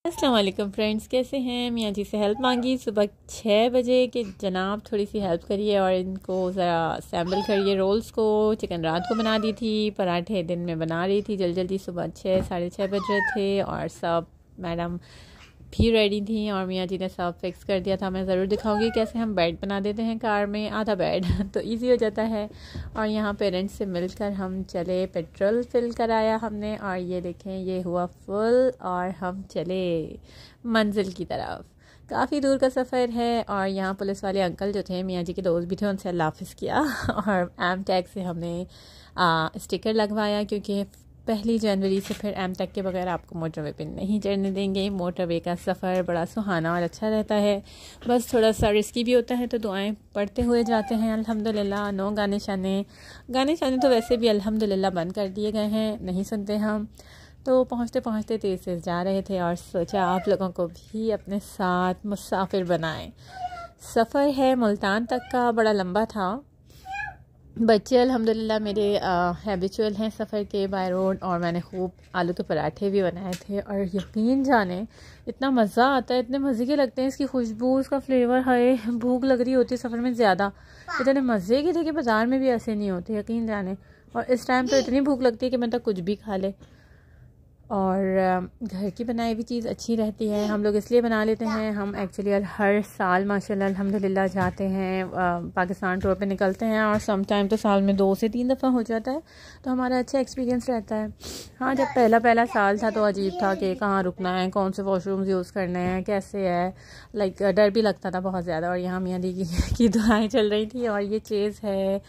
अस्सलाम वालेकुम फ्रेंड्स, कैसे हैं? मियाँ जी से हेल्प मांगी सुबह 6 बजे कि जनाब थोड़ी सी हेल्प करिए और इनको ज़रा असेंबल करिए रोल्स को। चिकन रात को बना दी थी, पराठे दिन में बना रही थी जल्दी जल्दी। सुबह 6 साढ़े 6 बज रहे थे और सब मैडम भी रेडी थी और मियाँ जी ने सब फिक्स कर दिया था। मैं ज़रूर दिखाऊंगी कैसे हम बेड बना देते हैं कार में, आधा बेड तो इजी हो जाता है। और यहाँ पेरेंट्स से मिलकर हम चले, पेट्रोल फिल कराया हमने और ये देखें ये हुआ फुल और हम चले मंजिल की तरफ। काफ़ी दूर का सफ़र है और यहाँ पुलिस वाले अंकल जो थे मियाँ जी के दोस्त भी थे, उनसे अल्लाह हाफ़िज़ किया और एम टैग से हमने स्टिकर लगवाया क्योंकि 1 जनवरी से फिर एम टैग के बगैर आपको मोटरवे पे नहीं चढ़ने देंगे। मोटरवे का सफ़र बड़ा सुहाना और अच्छा रहता है, बस थोड़ा सा रिस्की भी होता है, तो दुआएं पढ़ते हुए जाते हैं अल्हम्दुलिल्लाह। नो गाने शाने तो वैसे भी अल्हम्दुलिल्लाह बंद कर दिए गए हैं, नहीं सुनते हम। तो पहुँचते पहुँचते तेज़ तेज़ जा रहे थे और सोचा आप लोगों को भी अपने साथ मुसाफिर बनाएं। सफ़र है मुल्तान तक का, बड़ा लंबा था। बच्चे अल्हम्दुलिल्लाह मेरे हैबिचुअल हैं सफ़र के बाय रोड और मैंने खूब आलू के पराठे भी बनाए थे और यकीन जाने इतना मज़ा आता है, इतने मज़े के लगते हैं। इसकी खुशबू, इसका फ्लेवर, हाय भूख लग रही होती है सफ़र में ज़्यादा, इतने मज़े के थे कि बाज़ार में भी ऐसे नहीं होते, यकीन जाने। और इस टाइम तो इतनी भूख लगती है कि मैं तो कुछ भी खा ले। और घर की बनाई हुई चीज़ अच्छी रहती है, हम लोग इसलिए बना लेते हैं। हम एक्चुअली हर साल माशाल्लाह अल्हम्दुलिल्लाह जाते हैं, पाकिस्तान टूर पे निकलते हैं और सम टाइम तो साल में 2 से 3 दफ़ा हो जाता है, तो हमारा अच्छा एक्सपीरियंस रहता है। हाँ, जब पहला साल था तो अजीब था कि कहाँ रुकना है, कौन से वॉशरूम्स यूज़ करने हैं, कैसे है, लाइक डर भी लगता था बहुत ज़्यादा। और यहाँ मियाँ दी की दुआएँ चल रही थी। और ये चीज़ है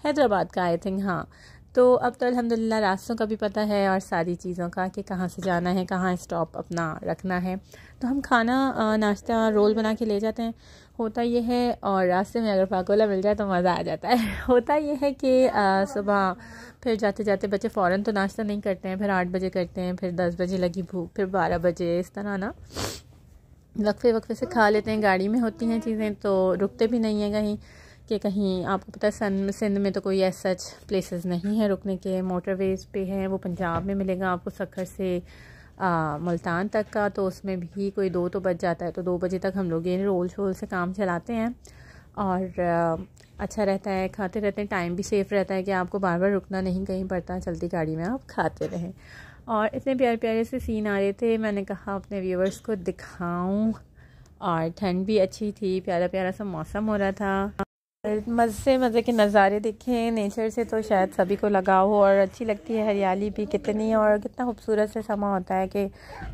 हैदराबाद का, आई थिंक। हाँ, तो अब तो अल्हम्दुलिल्लाह रास्तों का भी पता है और सारी चीज़ों का कि कहाँ से जाना है, कहाँ स्टॉप अपना रखना है। तो हम खाना नाश्ता रोल बना के ले जाते हैं। होता ये है, और रास्ते में अगर पाकोला मिल जाए तो मज़ा आ जाता है। होता ये है कि सुबह फिर जाते जाते बच्चे फ़ौरन तो नाश्ता नहीं करते हैं, फिर 8 बजे करते हैं, फिर 10 बजे लगी भूख, फिर 12 बजे, इस तरह ना वक्फे वक्फे से खा लेते हैं। गाड़ी में होती हैं चीज़ें तो रुकते भी नहीं हैं कहीं कि कहीं। आपको पता है सिंध में तो कोई ऐसा सच प्लेसेस नहीं है रुकने के, मोटरवेज़ पे हैं। वो पंजाब में मिलेगा आपको सक्खर से मुल्तान तक का, तो उसमें भी कोई 2 तो बज जाता है। तो 2 बजे तक हम लोग ये रोल शोल से काम चलाते हैं और अच्छा रहता है, खाते रहते हैं। टाइम भी सेफ़ रहता है कि आपको बार बार रुकना नहीं कहीं पड़ता, चलती गाड़ी में आप खाते रहें। और इतने प्यारे प्यारे से सीन आ रहे थे, मैंने कहा अपने व्यूवर्स को दिखाऊं। और ठंड भी अच्छी थी, प्यारा प्यारा सा मौसम हो रहा था। मज़े के नज़ारे देखें नेचर से तो शायद सभी को लगाव हो और अच्छी लगती है। हरियाली भी कितनी, और कितना खूबसूरत से समा होता है कि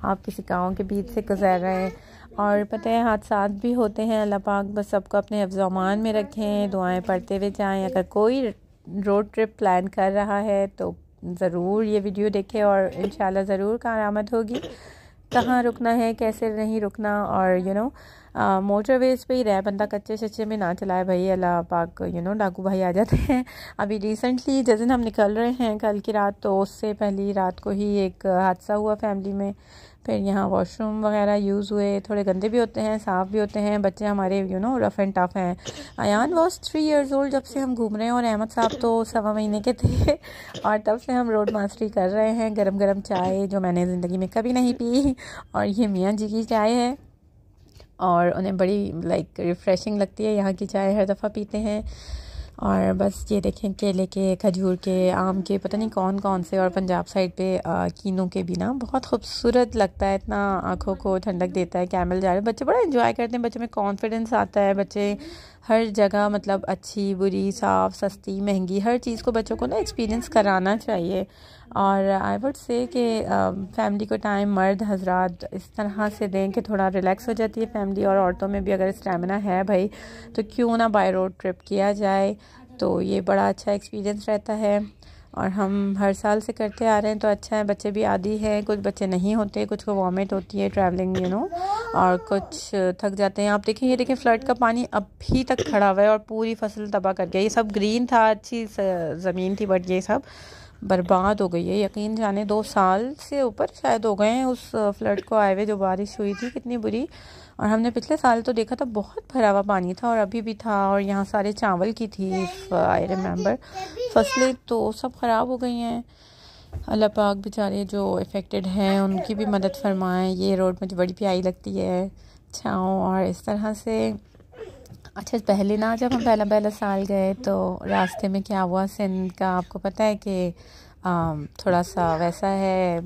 आप किसी गाँव के बीच से गुजर रहे हैं। और पता है हादसात भी होते हैं, अल्लाह पाक बस सबको अपने हिफ्ज़-ओ-अमान में रखें, दुआएं पढ़ते हुए जाएं। अगर कोई रोड ट्रिप प्लान कर रहा है तो ज़रूर ये वीडियो देखें और इंशाल्लाह ज़रूर कारआमद होगी। कहाँ रुकना है, कैसे नहीं रुकना, और मोटरवेज़ पे ही रहे बंदा, कच्चे शच्चे में ना चलाए भाई, अल्लाह पाक डाकू भाई आ जाते हैं। अभी रिसेंटली जिस दिन हम निकल रहे हैं कल की रात, तो उससे पहली रात को ही एक हादसा हुआ फैमिली में। फिर यहाँ वॉशरूम वगैरह यूज़ हुए, थोड़े गंदे भी होते हैं, साफ़ भी होते हैं। बच्चे हमारे रफ़ एंड टफ़ हैं। अयान वॉज 3 years old जब से हम घूम रहे हैं और अहमद साहब तो 1.25 महीने के थे और तब से हम रोड मास्टरी कर रहे हैं। गरम गरम चाय जो मैंने ज़िंदगी में कभी नहीं पी, और ये मियाँ जी की चाय है और उन्हें बड़ी लाइक रिफ़्रेशिंग लगती है। यहाँ की चाय हर दफ़ा पीते हैं। और बस ये देखें केले के, खजूर के, आम के, पता नहीं कौन कौन से, और पंजाब साइड पे कीनों के भी ना, बहुत खूबसूरत लगता है, इतना आँखों को ठंडक देता है। कैमल जा रहे हैं, बच्चे बड़ा एंजॉय करते हैं, बच्चों में कॉन्फिडेंस आता है। बच्चे हर जगह मतलब अच्छी बुरी, साफ़ सस्ती महंगी, हर चीज़ को बच्चों को ना एक्सपीरियंस कराना चाहिए। और आई वुड से कि फैमिली को टाइम मर्द हजरात इस तरह से दें कि थोड़ा रिलैक्स हो जाती है फैमिली। और औरतों में भी अगर स्टैमिना है भाई तो क्यों ना बाय रोड ट्रिप किया जाए, तो ये बड़ा अच्छा एक्सपीरियंस रहता है। और हम हर साल से करते आ रहे हैं तो अच्छा है। बच्चे भी आदी हैं, कुछ बच्चे नहीं होते, कुछ को वॉमिट होती है ट्रैवलिंग और कुछ थक जाते हैं। आप देखें, ये देखें फ्लड का पानी अभी तक खड़ा हुआ है और पूरी फसल तबाह कर गया। ये सब ग्रीन था, अच्छी ज़मीन थी, बट ये सब बर्बाद हो गई है। यकीन जाने 2 साल से ऊपर शायद हो गए हैं उस फ्लड को आए हुए, जो बारिश हुई थी कितनी बुरी। और हमने पिछले साल तो देखा था बहुत भरा हुआ पानी था, और अभी भी था। और यहाँ सारे चावल की थी, आई रिमेंबर। फसलें तो सब ख़राब हो गई हैं। अल्लाह पाक बेचारे जो अफेक्टेड हैं उनकी भी मदद फरमाएं। ये रोड मुझे बड़ी प्यारी लगती है, छाँव और इस तरह से। अच्छा, पहले ना जब हम पहला पहला साल गए तो रास्ते में क्या हुआ, सिंध का आपको पता है कि थोड़ा सा वैसा है,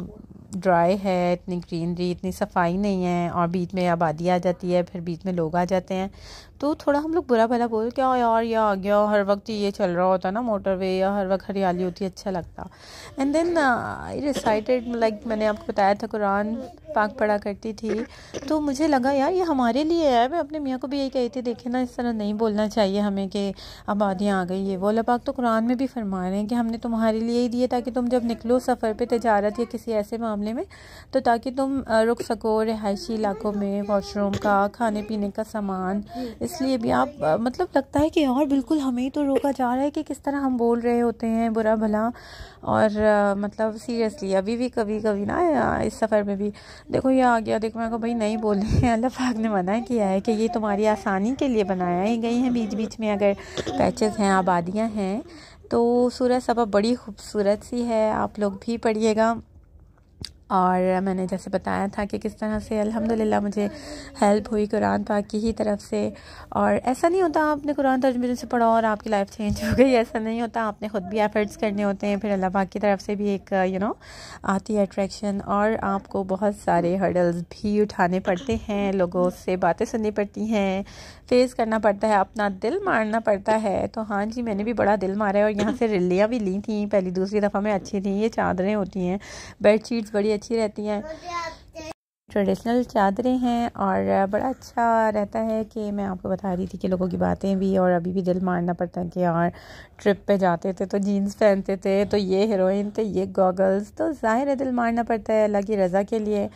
ड्राई है, इतनी ग्रीनरी, इतनी सफाई नहीं है, और बीच में आबादी आ जाती है, फिर बीच में लोग आ जाते हैं, तो थोड़ा हम लोग बुरा भला बोल क्या यार ये आ गया, हर वक्त ये चल रहा होता ना मोटरवे, या हर वक्त हरियाली होती है, अच्छा लगता। And then I recited, like मैंने आपको बताया था कुरान पाक पढ़ा करती थी, तो मुझे लगा यार ये हमारे लिए है। मैं अपने मियाँ को भी यही कही थी, देखे ना इस तरह नहीं बोलना चाहिए हमें कि आबादियाँ आ गई है। वो अल्लाह पाक तो कुरान में भी फरमा रहे हैं कि हमने तुम्हारे लिए ही दिए ताकि तुम जब निकलो सफ़र पे, तजारत या किसी ऐसे मामले में, तो ताकि तुम रुक सको रिहायशी इलाकों में, वॉशरूम का, खाने पीने का सामान। इसलिए भी आप मतलब लगता है कि यार बिल्कुल हमें ही तो रोका जा रहा है कि किस तरह हम बोल रहे होते हैं बुरा भला। और मतलब सीरियसली अभी भी कभी कभी ना इस सफ़र में भी देखो ये आ गया, देखो मैं को भाई नहीं बोलने हैं, अल्लाह पाक ने मना किया है कि ये तुम्हारी आसानी के लिए बनाया ही गई हैं। बीच बीच में अगर पैचेस हैं, आबादियाँ हैं, तो सूरह सबा बड़ी खूबसूरत सी है, आप लोग भी पढ़िएगा। और मैंने जैसे बताया था कि किस तरह से अल्हम्दुलिल्लाह मुझे हेल्प हुई कुरान पाक की ही तरफ से। और ऐसा नहीं होता आपने कुरान तर्जुमे से पढ़ा और आपकी लाइफ चेंज हो गई, ऐसा नहीं होता। आपने ख़ुद भी एफर्ट्स करने होते हैं, फिर अल्लाह पाक की तरफ से भी एक आती है अट्रैक्शन, और आपको बहुत सारे हर्डल्स भी उठाने पड़ते हैं, लोगों से बातें सुननी पड़ती हैं, फेस करना पड़ता है, अपना दिल मारना पड़ता है। तो हाँ जी, मैंने भी बड़ा दिल मारा है, और यहाँ से रिल्लियाँ भी ली थी पहली दूसरी दफ़ा में, अच्छी थी। ये चादरें होती हैं, बेड शीट्स बड़ी अच्छी रहती हैं, ट्रेडिशनल चादरें हैं, और बड़ा अच्छा रहता है। कि मैं आपको बता रही थी कि लोगों की बातें भी, और अभी भी दिल मारना पड़ता है कि यार ट्रिप पे जाते थे तो जीन्स पहनते थे, तो ये हीरोइन, तो ये गॉगल्स, तो ज़ाहिर है दिल मारना पड़ता है अल्लाह की रज़ा के लिए।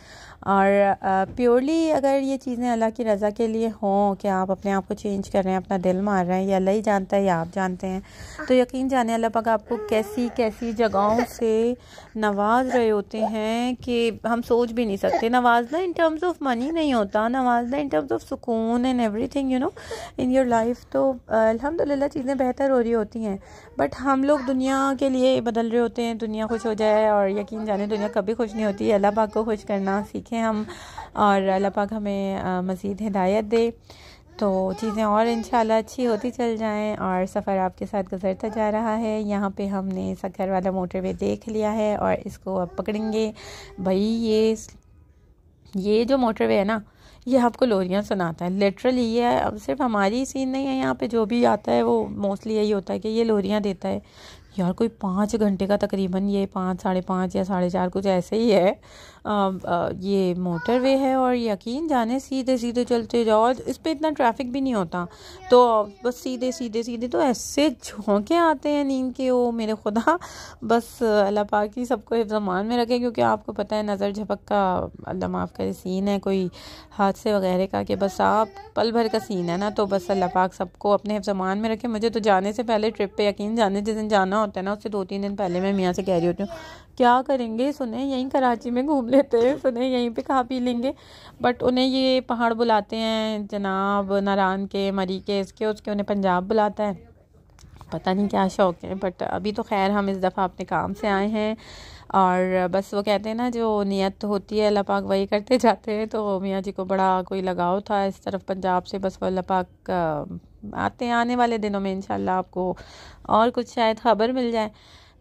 और प्योरली अगर ये चीज़ें अल्लाह की रज़ा के लिए हों कि आप अपने आप को चेंज कर रहे हैं, अपना दिल मार रहे हैं, या अल्लाह ही जानता है या आप जानते हैं, तो यकीन जाने अल्लाह पाक आपको कैसी कैसी जगहों से नवाज रहे होते हैं कि हम सोच भी नहीं सकते। नवाजना इन टर्म्स ऑफ मनी नहीं होता, नवाजना इन टर्म्स ऑफ सुकून and everything in your life. तो अल्हम्दुलिल्लाह चीज़ें बेहतर हो रही होती हैं, बट हम लोग दुनिया के लिए बदल रहे होते हैं, दुनिया खुश हो जाए, और यकीन जाने दुनिया कभी खुश नहीं होती। अल्लाह पाक को खुश करना सीखें हम, और अल्लाह पाक हमें मज़ीद हिदायत दे, तो चीज़ें और इंशाल्लाह अच्छी होती चल जाएं। और सफ़र आपके साथ गुजरता जा रहा है। यहाँ पे हमने सक्कर वाला मोटरवे देख लिया है, और इसको अब पकड़ेंगे। भाई ये जो मोटरवे है ना, ये आपको लोरियाँ सुनाता है लिटरली। ये अब सिर्फ हमारी सीन नहीं है, यहाँ पे जो भी आता है वो मोस्टली यही होता है कि ये लोरियाँ देता है। यार कोई 5 घंटे का तकरीबन, ये 5, 5:30 या 4:30 कुछ ऐसे ही है, ये मोटरवे है, और यकीन जाने सीधे सीधे चलते जाओ, इस पे इतना ट्रैफिक भी नहीं होता, तो बस सीधे सीधे सीधे, तो ऐसे झोंके आते हैं नींद के, ओ मेरे खुदा। बस अल्लाह पाक ही सबको हिफ्ज़-ए-मान में रखे, क्योंकि आपको पता है नज़र झपक का, अल्लाह माफ़ करे, सीन है कोई हादसे वगैरह का, कि बस आप पल भर का सीन है ना, तो बस अल्लाह पाक सबको अपने हिफ्ज़-ए-मान में रखे। मुझे तो जाने से पहले ट्रिप पे, यकीन जाने जिस दिन जाना होता है ना, उससे 2-3 दिन पहले मैं मियाँ से कह रही होती हूँ क्या करेंगे, सुने यहीं कराची में घूम लेते हैं, सुने यहीं पे खा पी लेंगे, बट उन्हें ये पहाड़ बुलाते हैं, जनाब नारायण के, मरी के, इसके उसके, उन्हें पंजाब बुलाता है, पता नहीं क्या शौक़ है। बट अभी तो खैर हम इस दफ़ा अपने काम से आए हैं, और बस वो कहते हैं ना जो नियत होती है अल्लाह पाक वही करते जाते हैं। तो मियाँ जी को बड़ा कोई लगाव था इस तरफ पंजाब से, बस वो अल्लाह पाक आने वाले दिनों में इंशाल्लाह आपको और कुछ शायद ख़बर मिल जाए।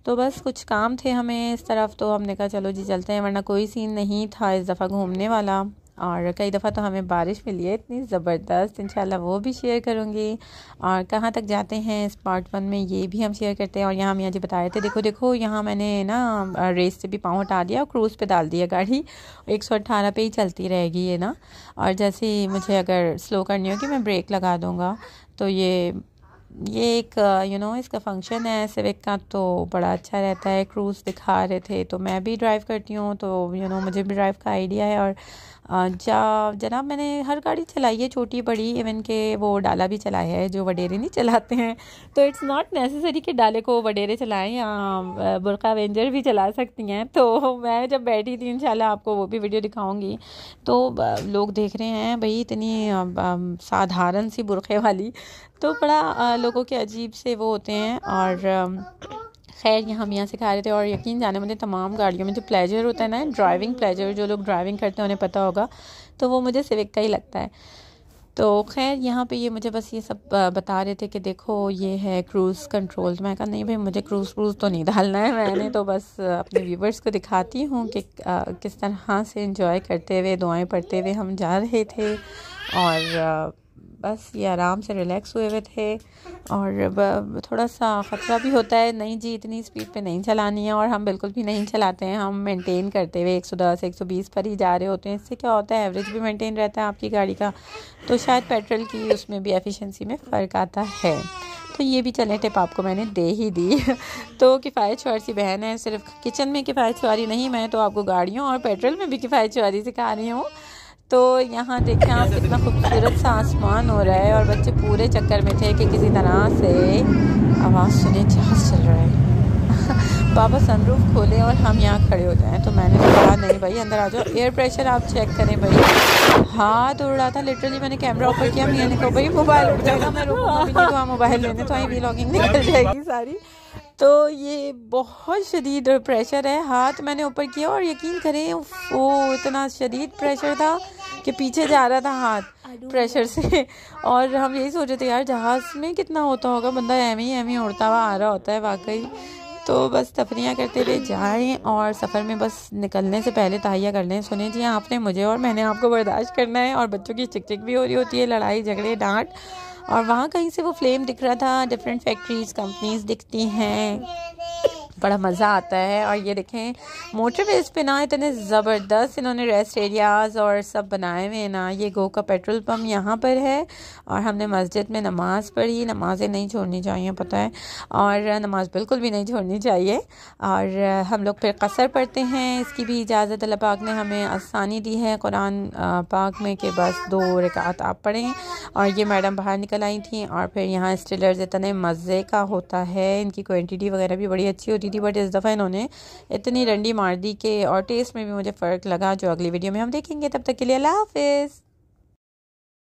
तो बस कुछ काम थे हमें इस तरफ, तो हमने कहा चलो जी चलते हैं, वरना कोई सीन नहीं था इस दफ़ा घूमने वाला। और कई दफ़ा तो हमें बारिश मिली है इतनी ज़बरदस्त, इंशाल्लाह वो भी शेयर करूँगी। और कहाँ तक जाते हैं इस पार्ट 1 में ये भी हम शेयर करते हैं। और यहाँ मियाँ जी बता रहे थे, देखो देखो यहाँ मैंने ना रेस से भी पाँव हटा दिया और क्रूज़ पे डाल दिया गाड़ी, 118 पे ही चलती रहेगी ये ना। और जैसे ही मुझे अगर स्लो करनी होगी मैं ब्रेक लगा दूँगा। तो ये एक इसका फंक्शन है सिविक का, तो बड़ा अच्छा रहता है। क्रूज़ दिखा रहे थे, तो मैं भी ड्राइव करती हूँ, तो मुझे भी ड्राइव का आइडिया है। और जनाब मैंने हर गाड़ी चलाई है, छोटी बड़ी, इवन के वो डाला भी चलाया है, जो वडेरे नहीं चलाते हैं। तो इट्स नॉट नेसेसरी कि डाले को वडेरे चलाएं, या बुर्का वेंजर भी चला सकती हैं। तो मैं जब बैठी थी, इंशाल्लाह आपको वो भी वीडियो दिखाऊंगी, तो लोग देख रहे हैं भाई इतनी साधारण सी बुर्के वाली, तो बड़ा लोगों के अजीब से वो होते हैं। और खैर यहाँ मियाँ सिखा रहे थे और यकीन जाने मुझे तमाम गाड़ियों में जो प्लेजर होता है ना, ड्राइविंग प्लेजर, जो लोग ड्राइविंग करते हैं उन्हें पता होगा, तो वो मुझे सिविक का ही लगता है। तो खैर यहाँ पे ये मुझे बस ये सब बता रहे थे कि देखो ये है क्रूज़ कंट्रोल। तो मैं कहा नहीं भाई, मुझे क्रूज़ तो नहीं डालना है, मैंने तो बस अपने व्यूवर्स को दिखाती हूँ कि किस तरह से एंजॉय करते हुए, दुआएं पढ़ते हुए हम जा रहे थे। और बस ये आराम से रिलैक्स हुए थे। और थोड़ा सा ख़तरा भी होता है, नहीं जी इतनी स्पीड पे नहीं चलानी है, और हम बिल्कुल भी नहीं चलाते हैं, हम मेंटेन करते हुए 110 120 पर ही जा रहे होते हैं। इससे क्या होता है, एवरेज भी मेंटेन रहता है आपकी गाड़ी का, तो शायद पेट्रोल की उसमें भी एफिशिएंसी में फ़र्क आता है। तो ये भी चलें टिप आपको मैंने दे ही दी। तो किफ़ायत शौहर सी बहन है, सिर्फ किचन में किफ़ायत शौहरी नहीं, मैं तो आपको गाड़ियों और पेट्रोल में भी किफ़ायत शौहरी सिखा रही हूँ। तो यहाँ देखें आप, कितना खूबसूरत सा आसमान हो रहा है, और बच्चे पूरे चक्कर में थे कि किसी तरह से आवाज़ सुने जहाज़ चल रहा है। पापा सनरूफ खोले और हम यहाँ खड़े हो जाएं, तो मैंने कहा नहीं भाई अंदर आ जाओ, एयर प्रेशर आप चेक करें भाई। हाथ उड़ रहा था लिटरली, मैंने कैमरा ऑफर किया, मैंने कहा भाई मोबाइल उड़ जाएगा, मैं रुकूंगा भी नहीं, तो हाँ मोबाइल लेने तो वहीं व्लॉगिंग निकल जाएगी सारी। तो ये बहुत शदीद प्रेशर है, हाथ मैंने ऊपर किया और यकीन करें वो इतना शदीद प्रेशर था कि पीछे जा रहा था हाथ प्रेशर से। और हम यही सोच रहे थे यार जहाज़ में कितना होता होगा, बंदा एम ही उड़ता हुआ आ रहा होता है वाकई। तो बस तफरियाँ करते हुए जाएं, और सफ़र में बस निकलने से पहले तहैया कर लें। सुने जी आपने मुझे और मैंने आपको बर्दाश्त करना है, और बच्चों की चिक चिक भी हो रही होती है, लड़ाई झगड़े डांट। और वहाँ कहीं से वो फ्लेम दिख रहा था, डिफरेंट फैक्ट्रीज कंपनीज दिखती हैं, बड़ा मज़ा आता है। और ये देखें मोटरवेज पे ना इतने ज़बरदस्त इन्होंने रेस्ट एरियाज़ और सब बनाए हुए हैं ना। ये गो का पेट्रोल पम्प यहाँ पर है, और हमने मस्जिद में नमाज़ पढ़ी। नमाज़ें नहीं छोड़नी चाहिए पता है, और नमाज़ बिल्कुल भी नहीं छोड़नी चाहिए। और हम लोग फिर कसर पढ़ते हैं, इसकी भी इजाज़त अल्लाह पाक ने हमें आसानी दी है कुरान पाक में कि बस 2 रकात आप पढ़ें। और ये मैडम बाहर निकल आई थी, और फिर यहाँ स्टिलर्स इतने मज़े का होता है, इनकी क्वांटिटी वगैरह भी बड़ी अच्छी होती थी, बट इस दफ़ा इन्होंने इतनी रंडी मार दी कि और टेस्ट में भी मुझे फ़र्क लगा, जो अगली वीडियो में हम देखेंगे। तब तक के लिए अल्लाह हाफ़िज़।